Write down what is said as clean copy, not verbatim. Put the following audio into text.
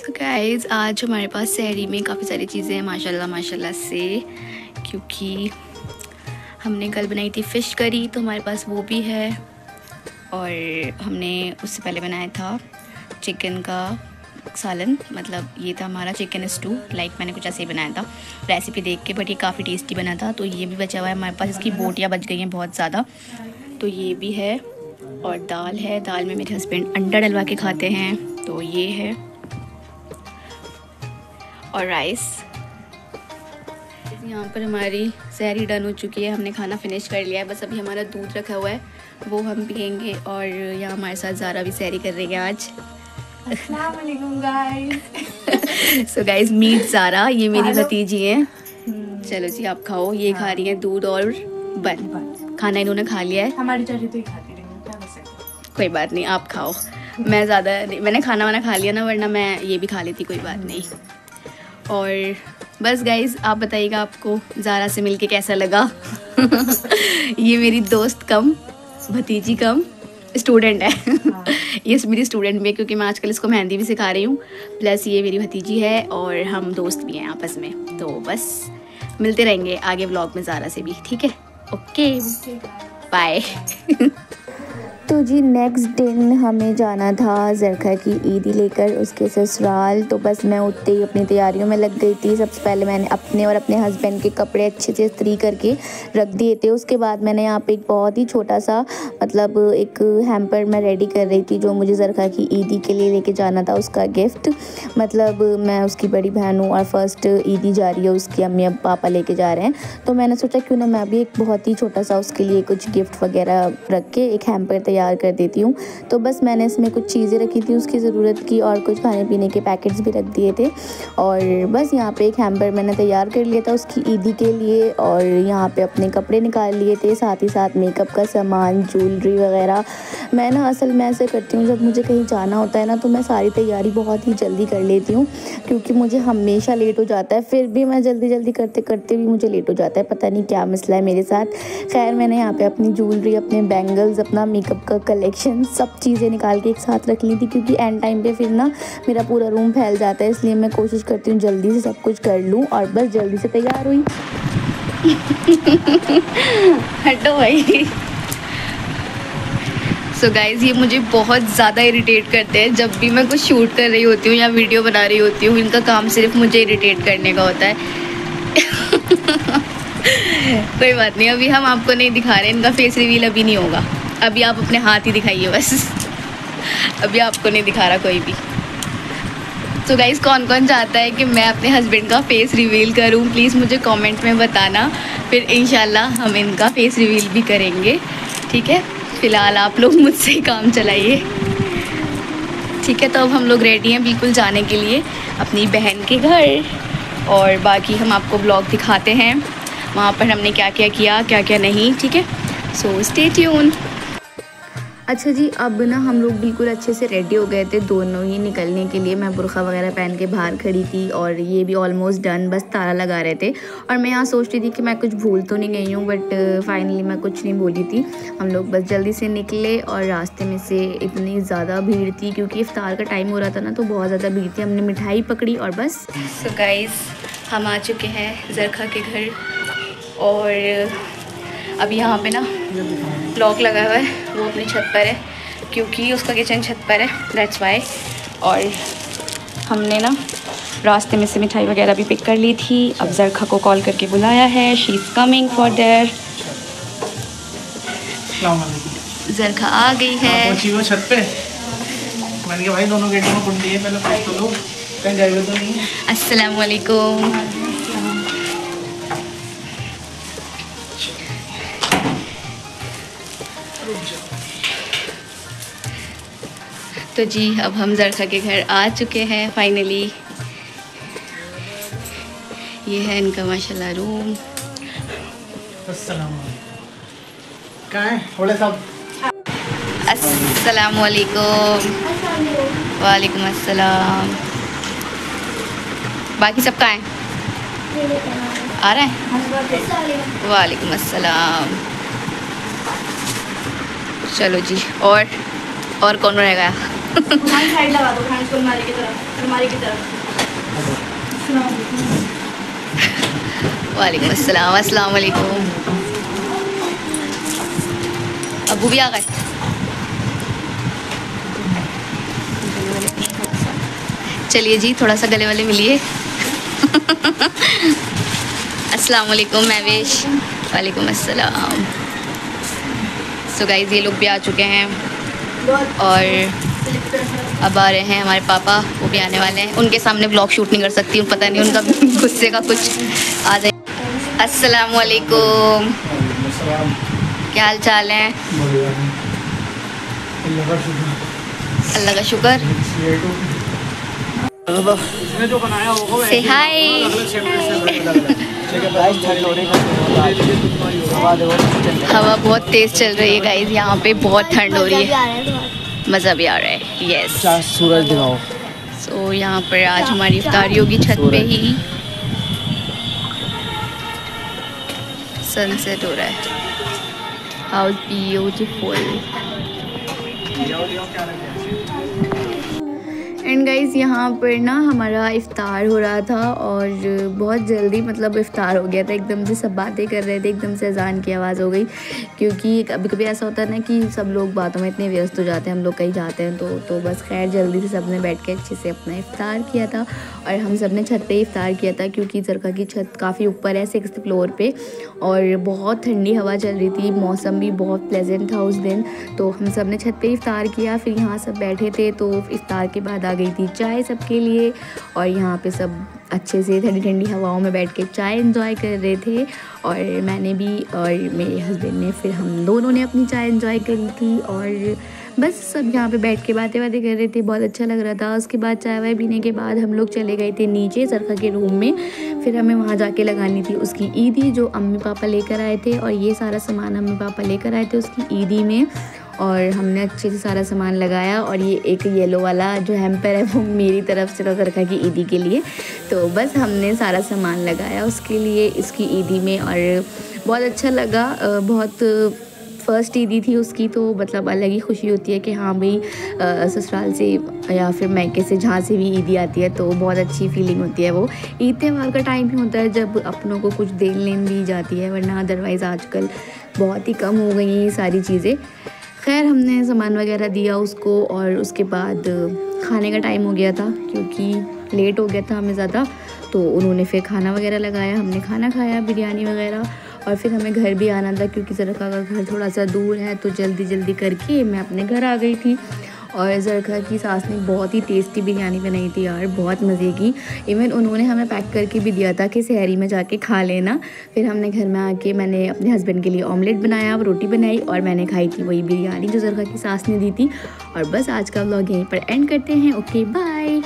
So guys, आज हमारे पास सहरी में काफ़ी सारी चीज़ें हैं माशाल्लाह माशाल्लाह से, क्योंकि हमने कल बनाई थी फ़िश करी तो हमारे पास वो भी है, और हमने उससे पहले बनाया था चिकन का सालन, मतलब ये था हमारा चिकन स्टू। लाइक मैंने कुछ ऐसे ही बनाया था रेसिपी देख के, बट ये काफ़ी टेस्टी बना था। तो ये भी बचा हुआ है हमारे पास, इसकी बोटियाँ बच गई हैं बहुत ज़्यादा, तो ये भी है। और दाल है, दाल में मेरे हस्बैंड अंडा डलवा के खाते हैं, तो ये है। और राइस। यहाँ पर हमारी सहरी डन हो चुकी है, हमने खाना फिनिश कर लिया है, बस अभी हमारा दूध रखा हुआ है वो हम पियेंगे। और यहाँ हमारे साथ ज़ारा भी सहरी कर रही है आज। अस्सलाम वालेकुम guys. So guys meet Zara, ये मेरी भतीजी है। चलो जी आप खाओ। ये खा रही है दूध और बन। खाना इन्होंने खा लिया है। हमारी चाची तो ही खाती रही है, क्या कर सकते। कोई बात नहीं, आप खाओ। मैं ज़्यादा मैंने खाना वाना खा लिया ना, वरना मैं ये भी खा लेती, कोई बात नहीं। और बस गाइज़ आप बताइएगा आपको ज़ारा से मिलके कैसा लगा। ये मेरी दोस्त कम भतीजी कम स्टूडेंट है। ये मेरी स्टूडेंट भी है, क्योंकि मैं आजकल इसको मेहंदी भी सिखा रही हूँ, प्लस ये मेरी भतीजी है और हम दोस्त भी हैं आपस में। तो बस मिलते रहेंगे आगे व्लॉग में ज़ारा से भी, ठीक है? Okay bye. तो जी नेक्स्ट दिन हमें जाना था ज़रखा की ईदी लेकर उसके ससुराल। तो बस मैं उठते ही अपनी तैयारियों में लग गई थी। सबसे पहले मैंने अपने और अपने हस्बैंड के कपड़े अच्छे से इस्त्री करके रख दिए थे। उसके बाद मैंने यहाँ पे एक बहुत ही छोटा सा मतलब एक हैम्पर मैं रेडी कर रही थी, जो मुझे ज़रखा की ईदी के लिए लेके जाना था, उसका गिफ्ट। मतलब मैं उसकी बड़ी बहन हूँ और फर्स्ट ईदी जा रही है, उसकी अम्मी अब पापा लेके जा रहे हैं। तो मैंने सोचा क्यों ना मैं भी एक बहुत ही छोटा सा उसके लिए कुछ गिफ्ट वगैरह रख के एक हैम्पर तैयार कर देती हूँ। तो बस मैंने इसमें कुछ चीज़ें रखी थी उसकी ज़रूरत की, और कुछ खाने पीने के पैकेट्स भी रख दिए थे। और बस यहाँ पे एक हैम्पर मैंने तैयार कर लिया था उसकी ईदी के लिए। और यहाँ पे अपने कपड़े निकाल लिए थे, साथ ही साथ मेकअप का सामान, ज्वेलरी वगैरह। मैं ना असल में ऐसे करती हूँ, जब मुझे कहीं जाना होता है ना, तो मैं सारी तैयारी बहुत ही जल्दी कर लेती हूँ, क्योंकि मुझे हमेशा लेट हो जाता है। फिर भी मैं जल्दी जल्दी करते करते भी मुझे लेट हो जाता है, पता नहीं क्या मसला है मेरे साथ। खैर मैंने यहाँ पे अपनी ज्वेलरी, अपने बैंगल्स, अपना मेकअप का कलेक्शन, सब चीज़ें निकाल के एक साथ रख ली थी, क्योंकि एंड टाइम पे फिर ना मेरा पूरा रूम फैल जाता है। इसलिए मैं कोशिश करती हूँ जल्दी से सब कुछ कर लूँ, और बस जल्दी से तैयार हुई। हटो भाई। सो गाइज़ ये मुझे बहुत ज़्यादा इरिटेट करते हैं जब भी मैं कुछ शूट कर रही होती हूँ या वीडियो बना रही होती हूँ। इनका काम सिर्फ मुझे इरिटेट करने का होता है। कोई बात नहीं, अभी हम आपको नहीं दिखा रहे, इनका फेस रिवील अभी नहीं होगा। अभी आप अपने हाथ ही दिखाइए बस। अभी आपको नहीं दिखा रहा कोई भी। तो गाइज़ कौन कौन चाहता है कि मैं अपने हस्बैंड का फेस रिवील करूं, प्लीज़ मुझे कमेंट में बताना, फिर इंशाल्लाह हम इनका फेस रिवील भी करेंगे, ठीक है? फ़िलहाल आप लोग मुझसे ही काम चलाइए, ठीक है? तो अब हम लोग रेडी हैं बिल्कुल जाने के लिए अपनी बहन के घर, और बाकी हम आपको ब्लॉग दिखाते हैं वहाँ पर हमने क्या क्या किया, क्या क्या नहीं, ठीक है? So stay tune. अच्छा जी, अब ना हम लोग बिल्कुल अच्छे से रेडी हो गए थे दोनों ही निकलने के लिए। मैं बुर्का वगैरह पहन के बाहर खड़ी थी, और ये भी ऑलमोस्ट डन, बस ताला लगा रहे थे। और मैं यहाँ सोच रही थी कि मैं कुछ भूल तो नहीं गई हूँ, बट फाइनली मैं कुछ नहीं भूली थी। हम लोग बस जल्दी से निकले, और रास्ते में से इतनी ज़्यादा भीड़ थी, क्योंकि इफ्तार का टाइम हो रहा था ना, तो बहुत ज़्यादा भीड़ थी। हमने मिठाई पकड़ी और बस। सो गाइज़ हम आ चुके हैं ज़रखा के घर, और अब यहाँ पे ना लॉक लगा हुआ है, वो अपनी छत पर है, क्योंकि उसका किचन छत पर है, दैट्स वाई। और हमने ना रास्ते में से मिठाई वगैरह भी पिक कर ली थी। अब ज़रखा को कॉल करके बुलाया है, she is coming for there. ज़रखा आ गई है। वो छत पे मैंने कहा भाई दोनों गेटों में कुंडी है, पहले पूछ तो लो कहीं गए हुए तो नहीं है। अस्सलाम वालेकुम। तो जी अब हम ज़रखा के घर आ चुके हैं फाइनली। ये है इनका माशाल्लाह रूम। कहाँ है थोड़े सब? अस्सलाम वालेकुम। वालेकुम अस्सलाम। बाकी सब कहाँ हैं? आ रहा है? वालेकुम अस्सलाम। चलो जी, और कौन रहेगा? साइड लगा दो फ्रेंड्स को अलमारी की तरफ, अलमारी की तरफ। वालेकुम अस्सलाम, अस्सलाम वालेकुम। अबू भी आ गए। चलिए जी, थोड़ा सा गले वाले मिलिए। अस्सलाम वालेकुम महवेश। वालेकुम अस्सलाम। सो गाइस, ये लोग भी आ चुके हैं और अब आ रहे हैं हमारे पापा, वो भी आने वाले हैं। उनके सामने ब्लॉग शूट नहीं कर सकती हूँ, पता नहीं उनका गुस्से का कुछ आ जाए। अस्सलाम वालेकुम, क्या हाल चाल है? अल्लाह का शुक्र। से हाय। हवा बहुत तेज़ चल रही है गाइस, यहाँ पे बहुत ठंड हो रही है, मज़ा भी आ रहा है। यस, सूरज दिखाओ। सो यहाँ पर आज हमारी इफ्तारी होगी छत पे ही। सनसेट हो रहा है, हाउ ब्यूटीफुल। एंड गाइज़, यहाँ पर ना हमारा इफ़्तार हो रहा था और बहुत जल्दी मतलब इफ़्तार हो गया था। एकदम से सब बातें कर रहे थे, एकदम से अजान की आवाज़ हो गई, क्योंकि कभी कभी ऐसा होता है ना कि सब लोग बातों में इतने व्यस्त हो जाते हैं, हम लोग कहीं जाते हैं तो बस खैर जल्दी से सब ने बैठ के अच्छे से अपना इफ़्तार किया था। और हम सब ने छत पे इफ़्तार किया था, क्योंकि जरखा की छत काफ़ी ऊपर है, 6th फ्लोर पे, और बहुत ठंडी हवा चल रही थी, मौसम भी बहुत प्लेजेंट था उस दिन। तो हम सब ने छत पे इफ़्तार किया, फिर यहाँ सब बैठे थे, तो इफ़्तार के बाद आ गई थी चाय सबके लिए। और यहाँ पे सब अच्छे से ठंडी ठंडी हवाओं में बैठ के चाय एंजॉय कर रहे थे, और मैंने भी और मेरे हस्बैंड ने, फिर हम दोनों ने अपनी चाय एंजॉय करी थी। और बस सब यहाँ पे बैठ के बातें कर रहे थे, बहुत अच्छा लग रहा था। उसके बाद चाय वाय पीने के बाद हम लोग चले गए थे नीचे जरखा के रूम में, फिर हमें वहाँ जाके लगानी थी उसकी ईदी, जो अम्मी पापा लेकर आए थे। और ये सारा सामान अम्मी पापा लेकर आए थे उसकी ईदी में, और हमने अच्छे से सारा सामान लगाया। और ये एक येलो वाला जो हैम्पर है वो मेरी तरफ से जरखा की ईदी के लिए। तो बस हमने सारा सामान लगाया उसके लिए इसकी ईदी में, और बहुत अच्छा लगा। बहुत फ़र्स्ट ईदी थी उसकी, तो मतलब अलग ही खुशी होती है कि हाँ भाई ससुराल से या फिर मैके से जहाँ से भी ईदी आती है तो बहुत अच्छी फीलिंग होती है। वो ईद त्यौहार का टाइम ही होता है जब अपनों को कुछ देन लेन दी जाती है, वरना अदरवाइज़ आजकल बहुत ही कम हो गई हैं ये सारी चीज़ें। खैर, हमने सामान वगैरह दिया उसको, और उसके बाद खाने का टाइम हो गया था, क्योंकि लेट हो गया था हमें ज़्यादा। तो उन्होंने फिर खाना वगैरह लगाया, हमने खाना खाया, बिरयानी वगैरह। और फिर हमें घर भी आना था, क्योंकि जरखा का घर थोड़ा सा दूर है, तो जल्दी जल्दी करके मैं अपने घर आ गई थी। और जरखा की सास ने बहुत ही टेस्टी बिरयानी बनाई थी यार, बहुत मज़े की। इवन उन्होंने हमें पैक करके भी दिया था कि सहरी में जाके खा लेना। फिर हमने घर में आके मैंने अपने हस्बैंड के लिए ऑमलेट बनाया, रोटी बनाई, और मैंने खाई थी वही बिरयानी जो जरखा की सास ने दी थी। और बस आज का व्लॉग यहीं पर एंड करते हैं। Okay bye.